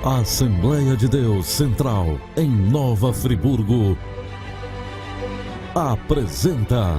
A Assembleia de Deus Central, em Nova Friburgo, apresenta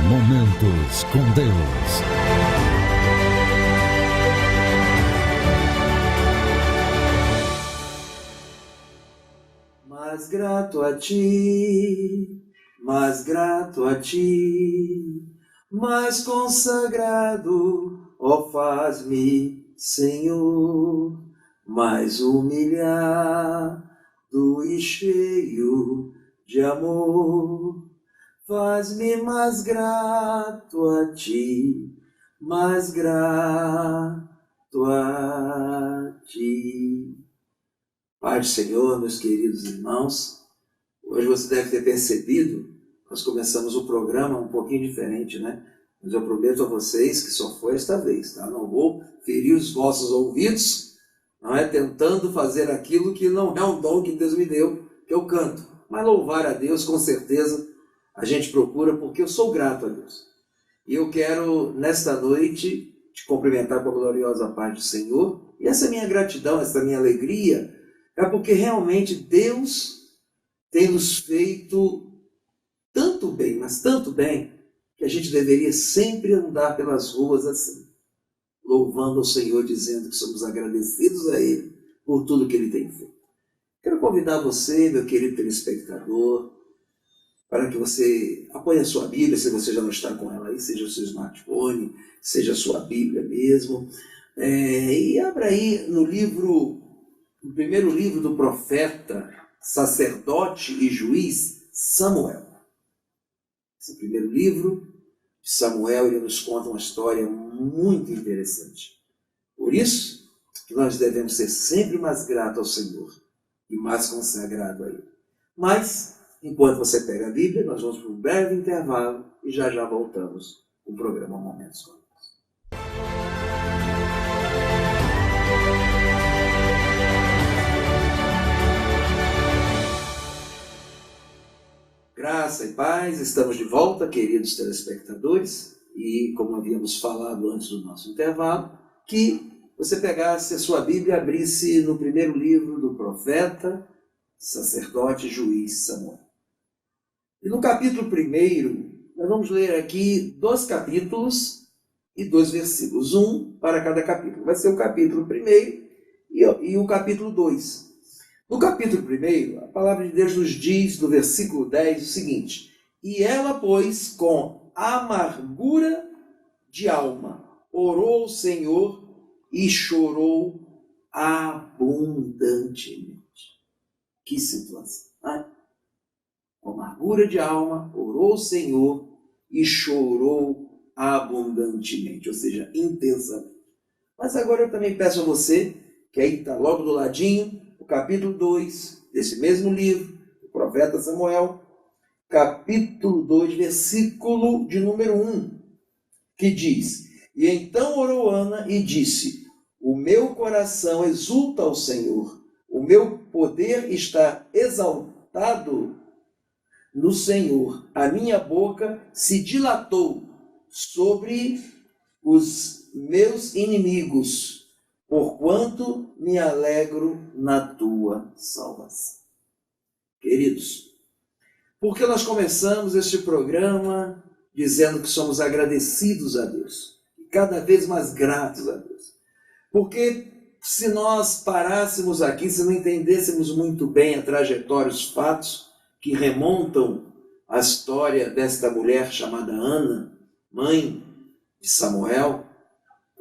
Momentos com Deus. Mais grato a ti, mais grato a ti, mais consagrado, ó faz-me, Senhor, mais humilhado e cheio de amor. Faz-me mais grato a ti, mais grato a ti. Pai do Senhor, meus queridos irmãos, hoje você deve ter percebido, nós começamos o programa um pouquinho diferente, né? Mas eu prometo a vocês que só foi esta vez, tá? Não vou ferir os vossos ouvidos, não é tentando fazer aquilo que não é um dom que Deus me deu, que eu canto. Mas louvar a Deus, com certeza, a gente procura, porque eu sou grato a Deus. E eu quero, nesta noite, te cumprimentar com a gloriosa paz do Senhor. E essa minha gratidão, essa minha alegria, é porque realmente Deus tem nos feito tanto bem, mas tanto bem, que a gente deveria sempre andar pelas ruas assim, louvando ao Senhor, dizendo que somos agradecidos a Ele por tudo que Ele tem feito. Quero convidar você, meu querido telespectador, para que você apoie a sua Bíblia, se você já não está com ela aí, seja o seu smartphone, seja a sua Bíblia mesmo, e abra aí no primeiro livro do profeta, sacerdote e juiz Samuel. Esse primeiro livro de Samuel, ele nos conta uma história muito interessante. Por isso que nós devemos ser sempre mais gratos ao Senhor e mais consagrados a Ele. Mas, enquanto você pega a Bíblia, nós vamos para um breve intervalo e já voltamos com o programa Momentos com Deus. Graça e paz, estamos de volta, queridos telespectadores, e como havíamos falado antes do nosso intervalo, que você pegasse a sua Bíblia e abrisse no primeiro livro do profeta, sacerdote e juiz Samuel. E no capítulo 1, nós vamos ler aqui 2 capítulos e 2 versículos, um para cada capítulo. Vai ser o capítulo 1 e o capítulo 2. No capítulo 1, a palavra de Deus nos diz, no versículo 10, o seguinte: E ela, pois, com amargura de alma, orou ao Senhor e chorou abundantemente. Que situação, né? Com amargura de alma, orou ao Senhor e chorou abundantemente, ou seja, intensamente. Mas agora eu também peço a você, que aí está logo do ladinho, o capítulo 2 desse mesmo livro, o profeta Samuel, capítulo 2, versículo de número 1, que diz: E então orou Ana e disse: O meu coração exulta ao Senhor, o meu poder está exaltado no Senhor, a minha boca se dilatou sobre os meus inimigos, porquanto me alegro na tua salvação. Queridos, porque nós começamos este programa dizendo que somos agradecidos a Deus, cada vez mais gratos a Deus. Porque se nós parássemos aqui, se não entendêssemos muito bem a trajetória, os fatos que remontam à história desta mulher chamada Ana, mãe de Samuel,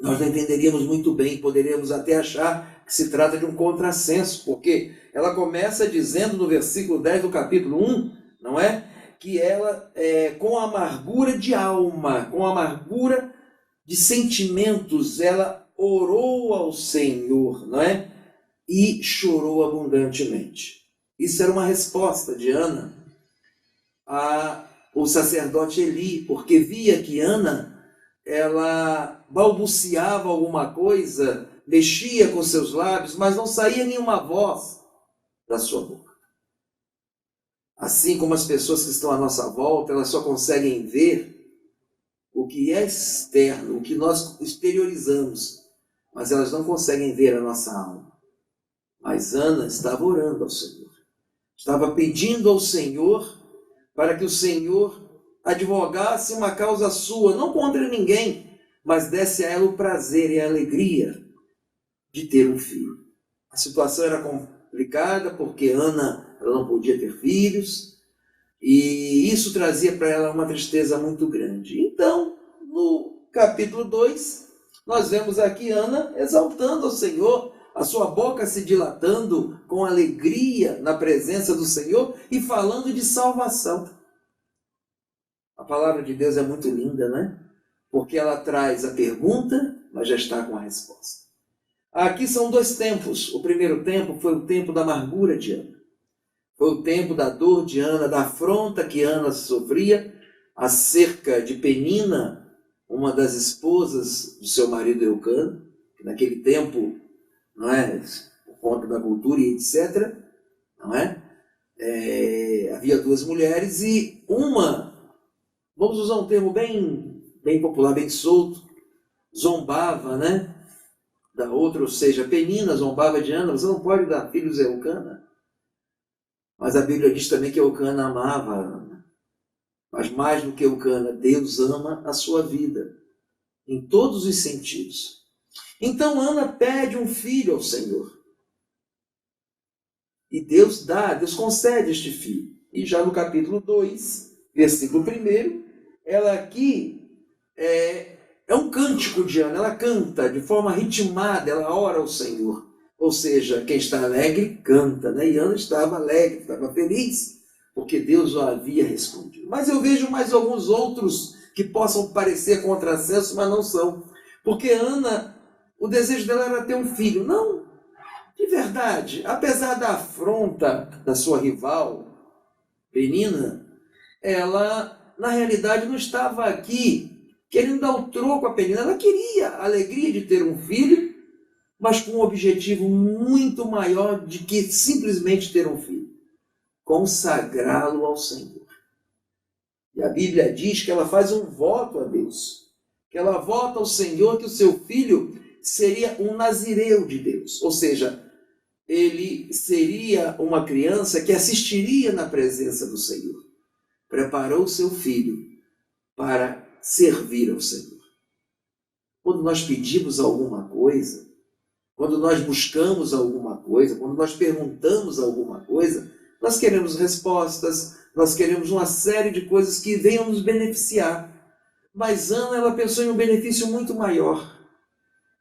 nós não entenderíamos muito bem, poderíamos até achar que se trata de um contrassenso, porque ela começa dizendo no versículo 10 do capítulo 1, não é? Que ela, com amargura de alma, com amargura de sentimentos, ela orou ao Senhor, não é? E chorou abundantemente. Isso era uma resposta de Ana ao sacerdote Eli, porque via que Ana, ela balbuciava alguma coisa, mexia com seus lábios, mas não saía nenhuma voz da sua boca. Assim como as pessoas que estão à nossa volta, elas só conseguem ver o que é externo, o que nós exteriorizamos, mas elas não conseguem ver a nossa alma. Mas Ana estava orando ao Senhor, estava pedindo ao Senhor para que o Senhor advogasse uma causa sua, não contra ninguém, mas desse a ela o prazer e a alegria de ter um filho. A situação era complicada porque Ana ela não podia ter filhos e isso trazia para ela uma tristeza muito grande. Então, no capítulo 2, nós vemos aqui Ana exaltando ao Senhor, a sua boca se dilatando com alegria na presença do Senhor e falando de salvação. A palavra de Deus é muito linda, né? Porque ela traz a pergunta, mas já está com a resposta. Aqui são dois tempos. O primeiro tempo foi o tempo da amargura de Ana. Foi o tempo da dor de Ana, da afronta que Ana sofria acerca de Penina, uma das esposas do seu marido Eucana, que naquele tempo, não é, por conta da cultura e etc., não é? Havia duas mulheres e uma, vamos usar um termo bem popular, bem solto, zombava, né, da outra, ou seja, Penina zombava de Ana, você não pode dar filhos a Eucana. Mas a Bíblia diz também que Eucana amava a Ana. Mas mais do que Eucana, Deus ama a sua vida, em todos os sentidos. Então Ana pede um filho ao Senhor. E Deus dá, Deus concede este filho. E já no capítulo 2, versículo 1, ela aqui é um cântico de Ana, ela canta de forma ritmada, ela ora ao Senhor. Ou seja, quem está alegre, canta, né? E Ana estava alegre, estava feliz, porque Deus o havia respondido. Mas eu vejo mais alguns outros que possam parecer contrassenso, mas não são. Porque Ana, o desejo dela era ter um filho. Não, de verdade, apesar da afronta da sua rival, Penina, ela, na realidade, não estava aqui querendo dar o troco a Penina. Ela queria a alegria de ter um filho, mas com um objetivo muito maior de que simplesmente ter um filho. Consagrá-lo ao Senhor. E a Bíblia diz que ela faz um voto a Deus. Que ela vota ao Senhor que o seu filho seria um nazireu de Deus. Ou seja, ele seria uma criança que assistiria na presença do Senhor. Preparou o seu filho para servir ao Senhor. Quando nós pedimos alguma coisa, quando nós buscamos alguma coisa, quando nós perguntamos alguma coisa, nós queremos respostas, nós queremos uma série de coisas que venham nos beneficiar. Mas Ana, ela pensou em um benefício muito maior.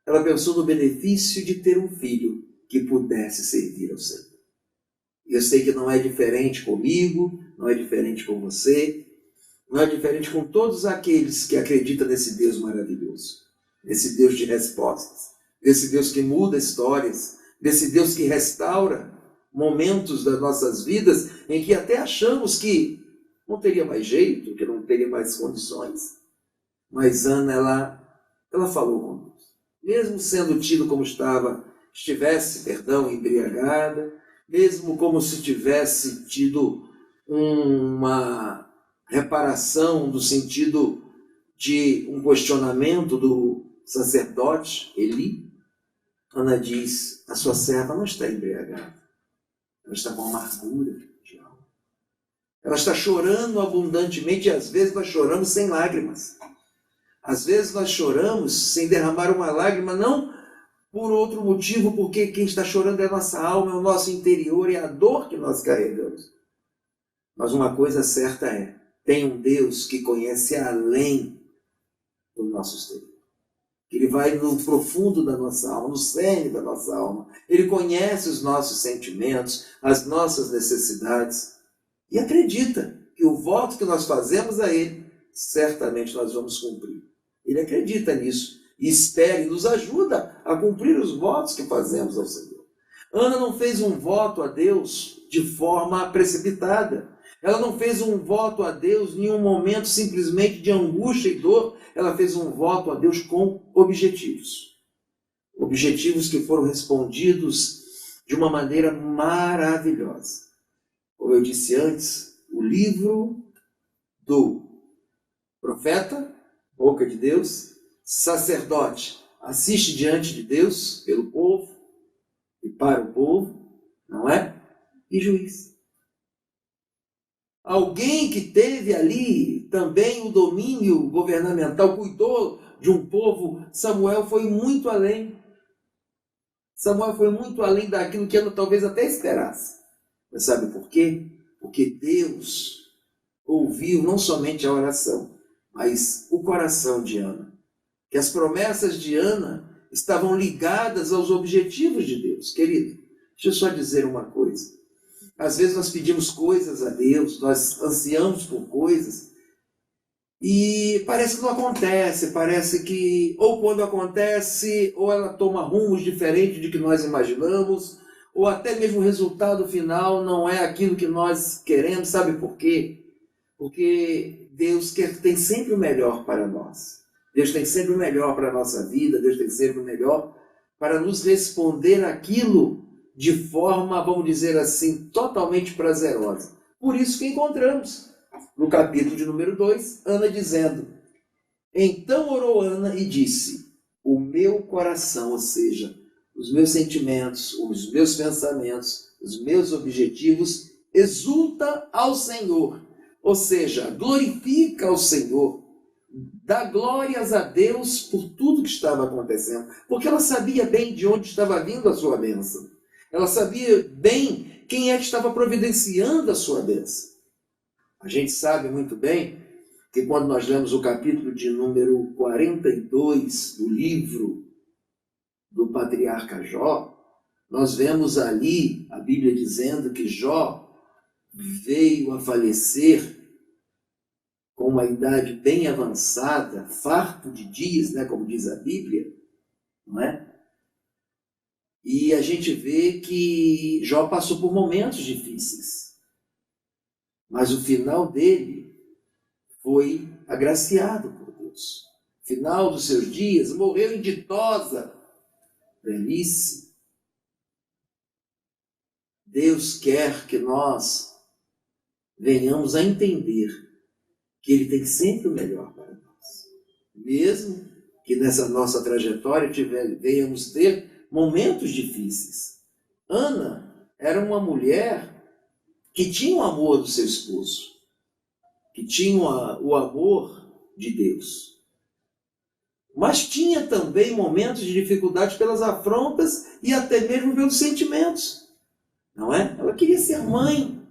Ela pensou no benefício de ter um filho que pudesse servir ao Senhor. E eu sei que não é diferente comigo, não é diferente com você, não é diferente com todos aqueles que acreditam nesse Deus maravilhoso, nesse Deus de respostas, desse Deus que muda histórias, desse Deus que restaura momentos das nossas vidas em que até achamos que não teria mais jeito, que não teria mais condições. Mas Ana, ela falou com Deus. Mesmo sendo tido como estivesse, embriagada, mesmo como se tivesse tido uma reparação no sentido de um questionamento do sacerdote Eli, Ana diz, a sua serva não está embriagada, ela está com amargura de alma. Ela está chorando abundantemente e às vezes nós choramos sem lágrimas. Às vezes nós choramos sem derramar uma lágrima, não por outro motivo, porque quem está chorando é a nossa alma, é o nosso interior, é a dor que nós carregamos. Mas uma coisa certa tem um Deus que conhece além do nosso exterior. que Ele vai no profundo da nossa alma, no cerne da nossa alma. Ele conhece os nossos sentimentos, as nossas necessidades e acredita que o voto que nós fazemos a Ele, certamente nós vamos cumprir. Ele acredita nisso e espera e nos ajuda a cumprir os votos que fazemos ao Senhor. Ana não fez um voto a Deus de forma precipitada. Ela não fez um voto a Deus em um momento simplesmente de angústia e dor. Ela fez um voto a Deus com objetivos. Objetivos que foram respondidos de uma maneira maravilhosa. Como eu disse antes, o livro do profeta, boca de Deus, sacerdote, assiste diante de Deus, pelo povo e para o povo, não é? E juiz. Alguém que teve ali também o domínio governamental, cuidou de um povo. Samuel foi muito além. Samuel foi muito além daquilo que Ana talvez até esperasse. Mas sabe por quê? Porque Deus ouviu não somente a oração, mas o coração de Ana. Que as promessas de Ana estavam ligadas aos objetivos de Deus. Querido, deixa eu só dizer uma coisa. Às vezes nós pedimos coisas a Deus, nós ansiamos por coisas e parece que não acontece, parece que ou quando acontece, ou ela toma rumos diferentes de que nós imaginamos, ou até mesmo o resultado final não é aquilo que nós queremos. Sabe por quê? Porque Deus tem sempre o melhor para nós. Deus tem sempre o melhor para a nossa vida, Deus tem sempre o melhor para nos responder aquilo de forma, vamos dizer assim, totalmente prazerosa. Por isso que encontramos no capítulo de número 2, Ana dizendo: então orou Ana e disse, o meu coração, ou seja, os meus sentimentos, os meus pensamentos, os meus objetivos, exulta ao Senhor. Ou seja, glorifica ao Senhor, dá glórias a Deus por tudo que estava acontecendo, porque ela sabia bem de onde estava vindo a sua bênção. Ela sabia bem quem é que estava providenciando a sua bênção. A gente sabe muito bem que quando nós lemos o capítulo de número 42 do livro do patriarca Jó, nós vemos ali a Bíblia dizendo que Jó veio a falecer com uma idade bem avançada, farto de dias, né, como diz a Bíblia, não é? E a gente vê que Jó passou por momentos difíceis, mas o final dele foi agraciado por Deus. No final dos seus dias, morreu em ditosa velhice. Deus quer que nós venhamos a entender que Ele tem sempre o melhor para nós. Mesmo que nessa nossa trajetória venhamos ter momentos difíceis. Ana era uma mulher que tinha o amor do seu esposo, que tinha o amor de Deus. Mas tinha também momentos de dificuldade pelas afrontas e até mesmo pelos sentimentos. Não é? Ela queria ser mãe,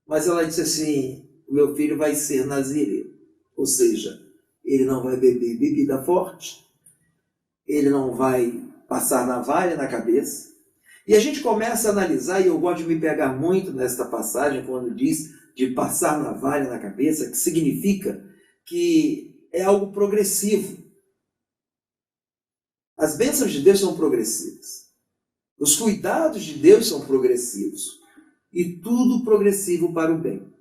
mas ela disse assim, o meu filho vai ser nazireu. Ou seja, ele não vai beber bebida forte, ele não vai passar navalha na cabeça. E a gente começa a analisar, e eu gosto de me pegar muito nesta passagem, quando diz de passar navalha na cabeça, que significa que é algo progressivo. As bênçãos de Deus são progressivas. Os cuidados de Deus são progressivos. E tudo progressivo para o bem.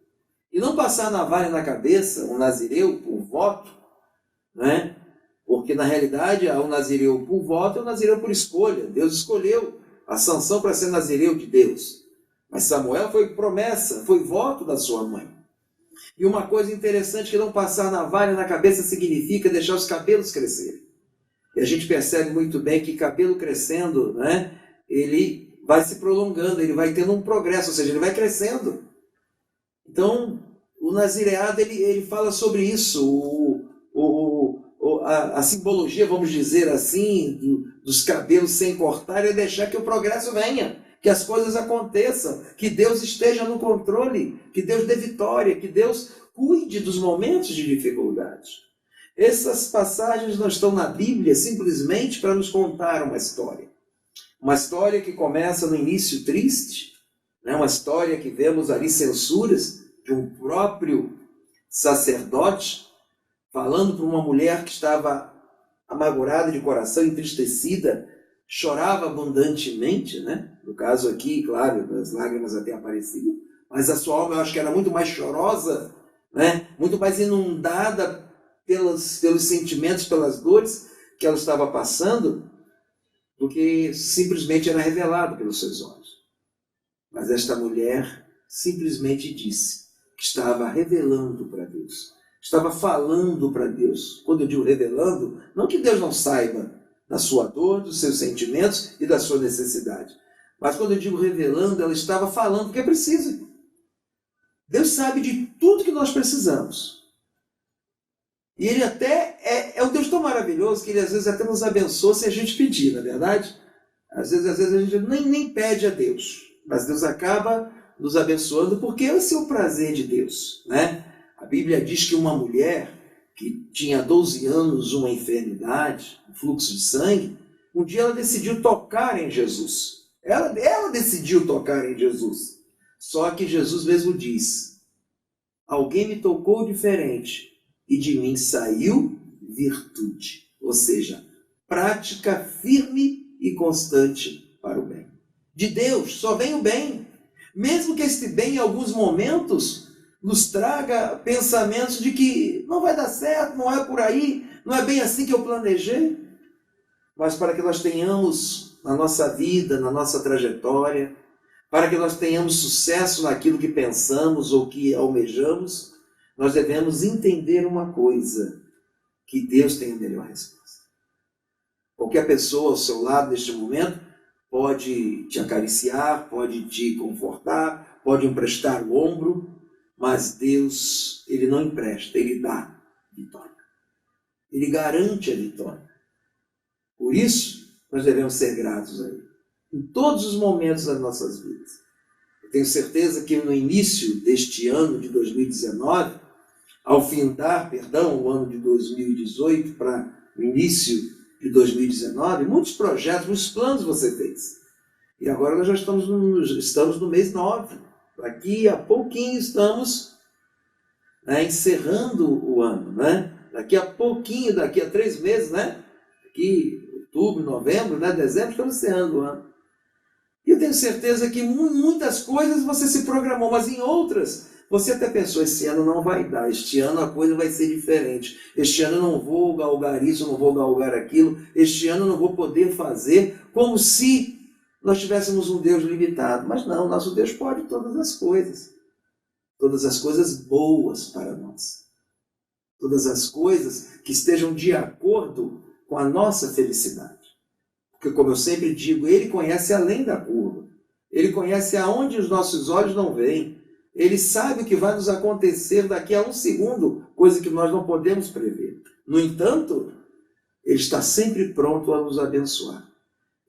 E não passar navalha na cabeça, um nazireu por voto, né? Porque na realidade o nazireu por voto é o nazireu por escolha. Deus escolheu a Sansão para ser nazireu de Deus. Mas Samuel foi promessa, foi voto da sua mãe. E uma coisa interessante que não passar navalha na cabeça significa deixar os cabelos crescerem. E a gente percebe muito bem que cabelo crescendo, né, ele vai se prolongando, ele vai tendo um progresso, ou seja, ele vai crescendo. Então, o nazireado, ele fala sobre isso, a simbologia, vamos dizer assim, dos cabelos sem cortar, é deixar que o progresso venha, que as coisas aconteçam, que Deus esteja no controle, que Deus dê vitória, que Deus cuide dos momentos de dificuldade. Essas passagens não estão na Bíblia simplesmente para nos contar uma história. Uma história que começa no início triste, né? Uma história que vemos ali censuras de um próprio sacerdote falando para uma mulher que estava amargurada de coração, entristecida, chorava abundantemente, né? No caso aqui, claro, as lágrimas até apareciam, mas a sua alma eu acho que era muito mais chorosa, né? Muito mais inundada pelos sentimentos, pelas dores que ela estava passando, do que simplesmente era revelado pelos seus olhos. Mas esta mulher simplesmente disse que estava revelando para Deus, estava falando para Deus. Quando eu digo revelando, não que Deus não saiba da sua dor, dos seus sentimentos e da sua necessidade, mas quando eu digo revelando, ela estava falando porque é preciso. Deus sabe de tudo que nós precisamos. E Ele até é um Deus tão maravilhoso que Ele às vezes até nos abençoa se a gente pedir, não é verdade? Às vezes a gente nem pede a Deus, mas Deus acaba nos abençoando porque esse é o prazer de Deus, né? A Bíblia diz que uma mulher que tinha 12 anos uma enfermidade, um fluxo de sangue, um dia ela decidiu tocar em Jesus. Ela decidiu tocar em Jesus. Só que Jesus mesmo diz: alguém me tocou diferente e de mim saiu virtude. Ou seja, prática firme e constante para o bem. De Deus só vem o bem. Mesmo que este bem em alguns momentos nos traga pensamentos de que não vai dar certo, não é por aí, não é bem assim que eu planejei. Mas para que nós tenhamos na nossa vida, na nossa trajetória, para que nós tenhamos sucesso naquilo que pensamos ou que almejamos, nós devemos entender uma coisa, que Deus tem a melhor resposta. Qualquer pessoa ao seu lado neste momento pode te acariciar, pode te confortar, pode emprestar o ombro, mas Deus, Ele não empresta, Ele dá vitória. Ele garante a vitória. Por isso, nós devemos ser gratos a Ele, em todos os momentos das nossas vidas. Eu tenho certeza que no início deste ano de 2019, ao findar, o ano de 2018 para o início de 2019, muitos projetos, muitos planos você fez. E agora nós já estamos no mês 9. Daqui a pouquinho estamos encerrando o ano, né? Daqui a pouquinho, daqui a 3 meses, né? Aqui, outubro, novembro, né? Dezembro, estamos encerrando o ano. E eu tenho certeza que muitas coisas você se programou, mas em outras você até pensou: esse ano não vai dar, este ano a coisa vai ser diferente, este ano eu não vou galgar isso, eu não vou galgar aquilo, este ano eu não vou poder fazer, como se nós tivéssemos um Deus limitado. Mas não, nosso Deus pode todas as coisas boas para nós, todas as coisas que estejam de acordo com a nossa felicidade. Porque, como eu sempre digo, Ele conhece além da curva, Ele conhece aonde os nossos olhos não veem, Ele sabe o que vai nos acontecer daqui a um segundo, coisa que nós não podemos prever. No entanto, Ele está sempre pronto a nos abençoar.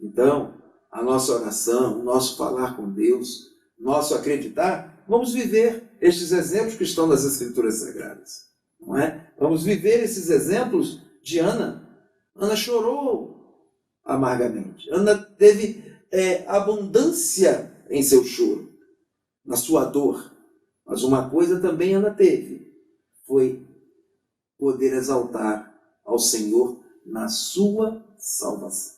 Então, a nossa oração, o nosso falar com Deus, nosso acreditar, vamos viver estes exemplos que estão nas Escrituras Sagradas, não é? Vamos viver esses exemplos de Ana. Ana chorou amargamente. Ana teve abundância em seu choro, na sua dor. Mas uma coisa também Ana teve, foi poder exaltar ao Senhor na sua salvação.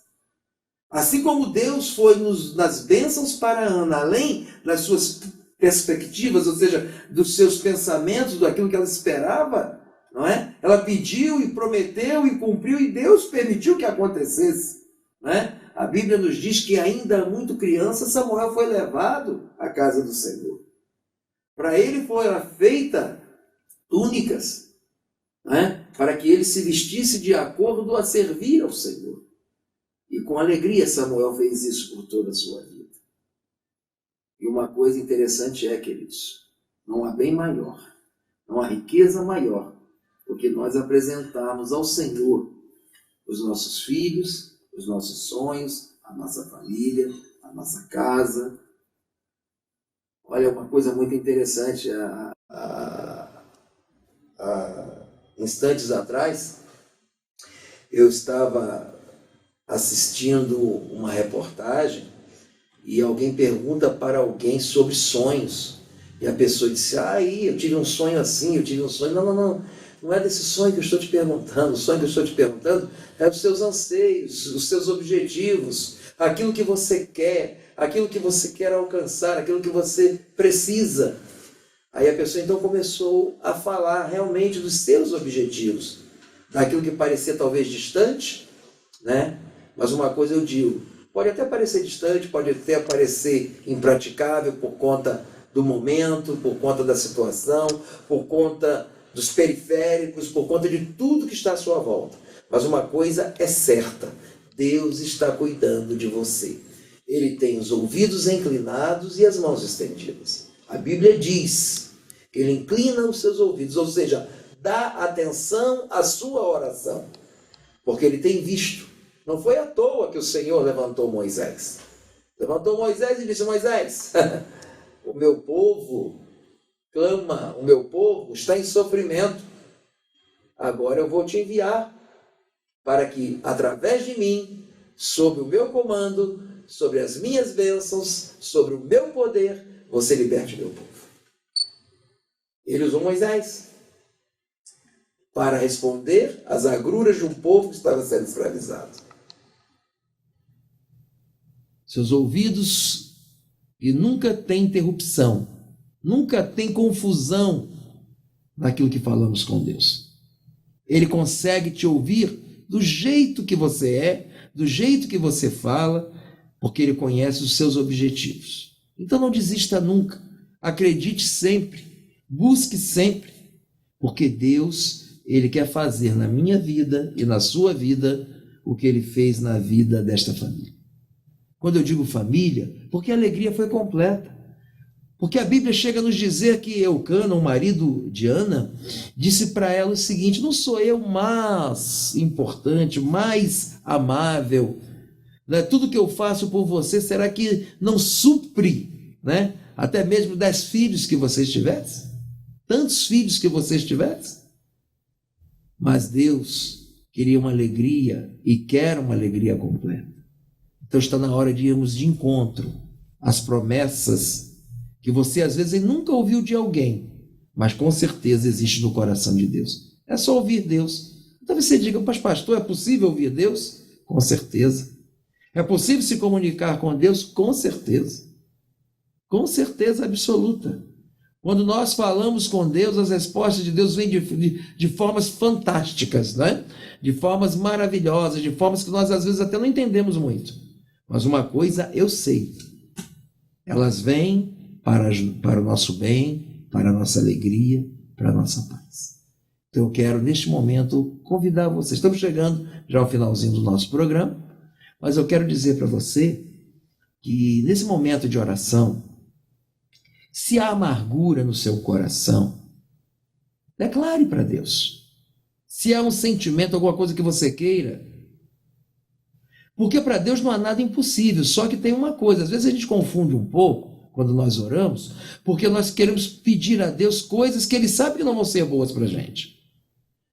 Assim como Deus foi nas bênçãos para Ana, além das suas perspectivas, ou seja, dos seus pensamentos, daquilo que ela esperava, não é? Ela pediu e prometeu e cumpriu, e Deus permitiu que acontecesse, não é? A Bíblia nos diz que ainda muito criança, Samuel foi levado à casa do Senhor. Para ele foram feitas túnicas, não é? Para que ele se vestisse de acordo a servir ao Senhor. E com alegria Samuel fez isso por toda a sua vida. E uma coisa interessante queridos, não há bem maior, não há riqueza maior do que nós apresentarmos ao Senhor os nossos filhos, os nossos sonhos, a nossa família, a nossa casa. Olha, uma coisa muito interessante, instantes atrás, Eu estava assistindo uma reportagem e alguém pergunta para alguém sobre sonhos. E a pessoa disse, eu tive um sonho assim, eu tive um sonho. Não é desse sonho que eu estou te perguntando. O sonho que eu estou te perguntando é dos seus anseios, os seus objetivos, aquilo que você quer alcançar, aquilo que você precisa. Aí a pessoa então começou a falar realmente dos seus objetivos, daquilo que parecia talvez distante, né? Mas uma coisa eu digo, pode até parecer distante, pode até parecer impraticável por conta do momento, por conta da situação, por conta dos periféricos, por conta de tudo que está à sua volta. Mas uma coisa é certa, Deus está cuidando de você. Ele tem os ouvidos inclinados e as mãos estendidas. A Bíblia diz que Ele inclina os seus ouvidos, ou seja, dá atenção à sua oração, porque Ele tem visto. Não foi à toa que o Senhor levantou Moisés. Levantou Moisés e disse, Moisés, o meu povo clama, o meu povo está em sofrimento. Agora eu vou te enviar para que, através de mim, sob o meu comando, sobre as minhas bênçãos, sobre o meu poder, você liberte o meu povo. Ele usou Moisés para responder às agruras de um povo que estava sendo escravizado. Seus ouvidos, e nunca tem interrupção, nunca tem confusão naquilo que falamos com Deus. Ele consegue te ouvir do jeito que você é, do jeito que você fala, porque Ele conhece os seus objetivos. Então não desista nunca, acredite sempre, busque sempre, porque Deus, Ele quer fazer na minha vida e na sua vida o que Ele fez na vida desta família. Quando eu digo família, porque a alegria foi completa. Porque a Bíblia chega a nos dizer que Eucana, o marido de Ana, disse para ela o seguinte, não sou eu mais importante, mais amável, né? Tudo que eu faço por você, será que não supre, né? Até mesmo 10 filhos que vocês tivessem? Tantos filhos que vocês tivessem? Mas Deus queria uma alegria e quer uma alegria completa. Então está na hora de irmos de encontro às promessas que você às vezes nunca ouviu de alguém, mas com certeza existe no coração de Deus. É só ouvir Deus. Talvez você diga, mas pastor, é possível ouvir Deus? Com certeza. É possível se comunicar com Deus? Com certeza. Com certeza absoluta. Quando nós falamos com Deus, as respostas de Deus vêm de formas fantásticas, né? De formas maravilhosas, de formas que nós às vezes até não entendemos muito. Mas uma coisa eu sei, elas vêm para o nosso bem, para a nossa alegria, para a nossa paz. Então eu quero neste momento convidar vocês, estamos chegando já ao finalzinho do nosso programa, mas eu quero dizer para você que nesse momento de oração, se há amargura no seu coração, declare para Deus. Se há um sentimento, alguma coisa que você queira, porque para Deus não há nada impossível, só que tem uma coisa, às vezes a gente confunde um pouco quando nós oramos, porque nós queremos pedir a Deus coisas que Ele sabe que não vão ser boas para a gente.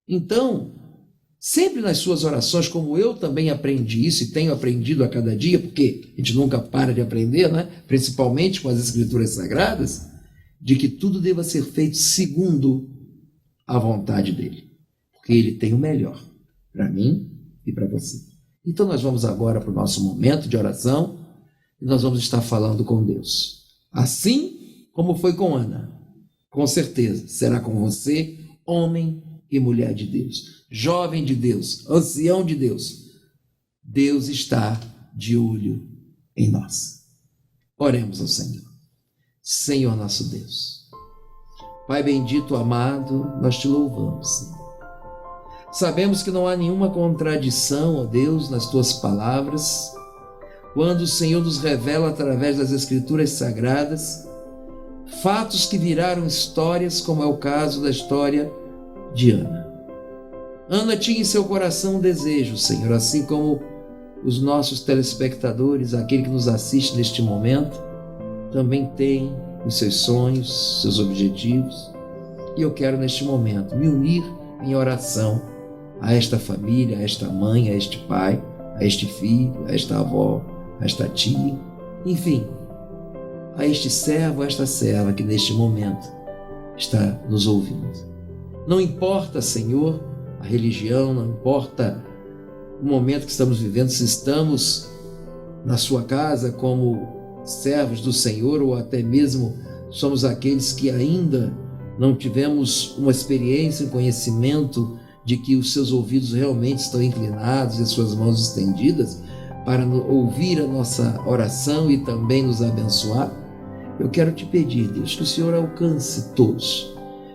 Então, sempre nas suas orações, como eu também aprendi isso e tenho aprendido a cada dia, porque a gente nunca para de aprender, né? Principalmente com as Escrituras Sagradas, de que tudo deva ser feito segundo a vontade dEle, porque Ele tem o melhor para mim e para você. Então nós vamos agora para o nosso momento de oração e nós vamos estar falando com Deus. Assim como foi com Ana, com certeza será com você, homem e mulher de Deus, jovem de Deus, ancião de Deus. Deus está de olho em nós. Oremos ao Senhor. Senhor nosso Deus, Pai bendito, amado, nós te louvamos, Senhor. Sabemos que não há nenhuma contradição, ó Deus, nas tuas palavras, quando o Senhor nos revela através das Escrituras Sagradas fatos que viraram histórias, como é o caso da história de Ana. Ana tinha em seu coração um desejo, Senhor, assim como os nossos telespectadores, aquele que nos assiste neste momento, também tem os seus sonhos, seus objetivos, e eu quero neste momento me unir em oração a esta família, a esta mãe, a este pai, a este filho, a esta avó, a esta tia, enfim, a este servo, a esta serva que neste momento está nos ouvindo. Não importa, Senhor, a religião, não importa o momento que estamos vivendo, se estamos na sua casa como servos do Senhor ou até mesmo somos aqueles que ainda não tivemos uma experiência, um conhecimento de que os seus ouvidos realmente estão inclinados e as suas mãos estendidas para ouvir a nossa oração e também nos abençoar. Eu quero te pedir, Deus, que o Senhor alcance todos,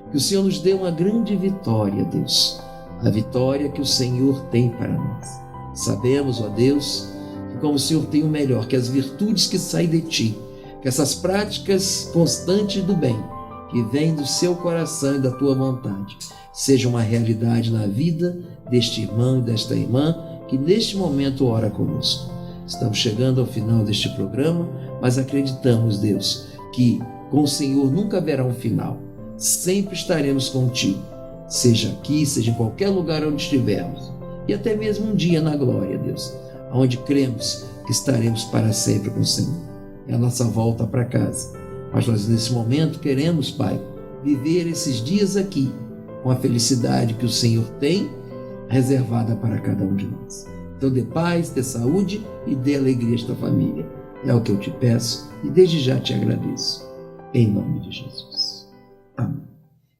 que o Senhor nos dê uma grande vitória, Deus, a vitória que o Senhor tem para nós. Sabemos, ó Deus, que como o Senhor tem o melhor, que as virtudes que saem de Ti, que essas práticas constantes do bem, que vêm do seu coração e da Tua vontade, seja uma realidade na vida deste irmão e desta irmã que neste momento ora conosco. Estamos chegando ao final deste programa, mas acreditamos, Deus, que com o Senhor nunca haverá um final. Sempre estaremos contigo, seja aqui, seja em qualquer lugar onde estivermos, e até mesmo um dia na glória, Deus, onde cremos que estaremos para sempre com o Senhor. É a nossa volta para casa. Mas nós nesse momento queremos, Pai, viver esses dias aqui com a felicidade que o Senhor tem reservada para cada um de nós. Então dê paz, dê saúde e dê alegria a esta família. É o que eu te peço e desde já te agradeço. Em nome de Jesus. Amém.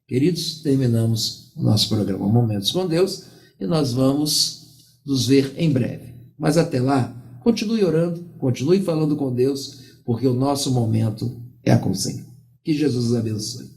Queridos, terminamos o nosso programa Momentos com Deus e nós vamos nos ver em breve. Mas até lá, continue orando, continue falando com Deus, porque o nosso momento é com o Senhor. Que Jesus os abençoe.